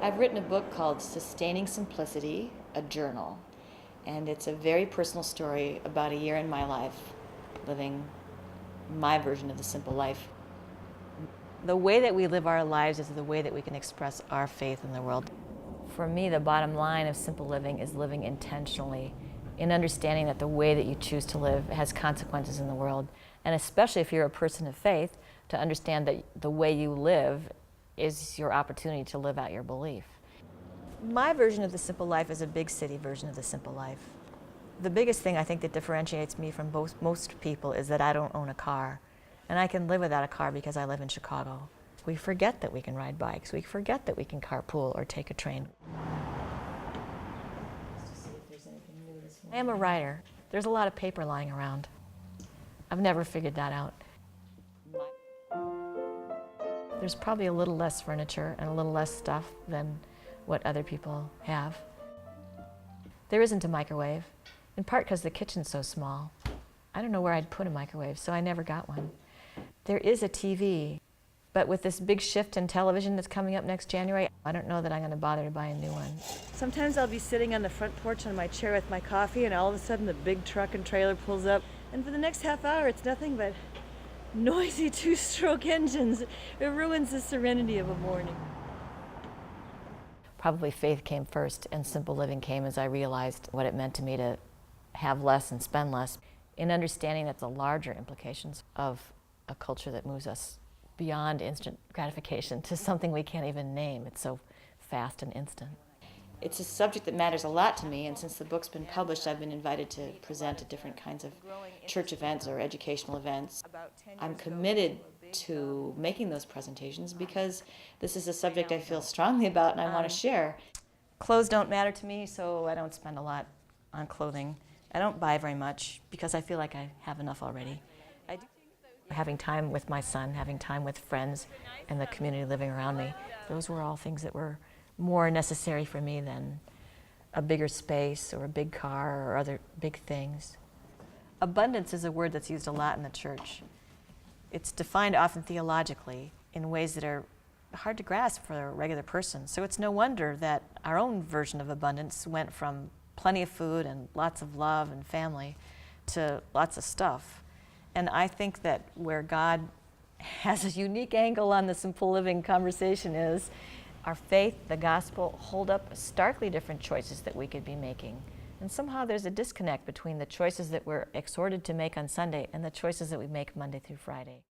I've written a book called Sustaining Simplicity, a Journal. And it's a very personal story about a year in my life, living my version of the simple life. The way that we live our lives is the way that we can express our faith in the world. For me, the bottom line of simple living is living intentionally, in understanding that the way that you choose to live has consequences in the world. And especially if you're a person of faith, to understand that the way you live is your opportunity to live out your belief. My version of the simple life is a big city version of the simple life. The biggest thing I think that differentiates me from most people is that I don't own a car. And I can live without a car because I live in Chicago. We forget that we can ride bikes. We forget that we can carpool or take a train. I am a writer. There's a lot of paper lying around. I've never figured that out. There's probably a little less furniture and a little less stuff than what other people have. There isn't a microwave, in part because the kitchen's so small. I don't know where I'd put a microwave, so I never got one. There is a TV, but with this big shift in television that's coming up next January, I don't know that I'm going to bother to buy a new one. Sometimes I'll be sitting on the front porch on my chair with my coffee, and all of a sudden the big truck and trailer pulls up, and for the next half hour it's nothing but noisy two-stroke engines. It ruins the serenity of a morning. Probably faith came first, and simple living came as I realized what it meant to me to have less and spend less, in understanding that the larger implications of a culture that moves us beyond instant gratification to something we can't even name. It's so fast and instant. It's a subject that matters a lot to me, and since the book's been published, I've been invited to present at different kinds of church events or educational events. I'm committed to making those presentations because this is a subject I feel strongly about and I want to share. Clothes don't matter to me, so I don't spend a lot on clothing. I don't buy very much because I feel like I have enough already. Having time with my son, having time with friends and the community living around me, those were all things that were more necessary for me than a bigger space or a big car or other big things. Abundance is a word that's used a lot in the church. It's defined often theologically in ways that are hard to grasp for a regular person. So it's no wonder that our own version of abundance went from plenty of food and lots of love and family to lots of stuff. And I think that where God has a unique angle on the simple living conversation is our faith, the gospel, hold up starkly different choices that we could be making. And somehow there's a disconnect between the choices that we're exhorted to make on Sunday and the choices that we make Monday through Friday.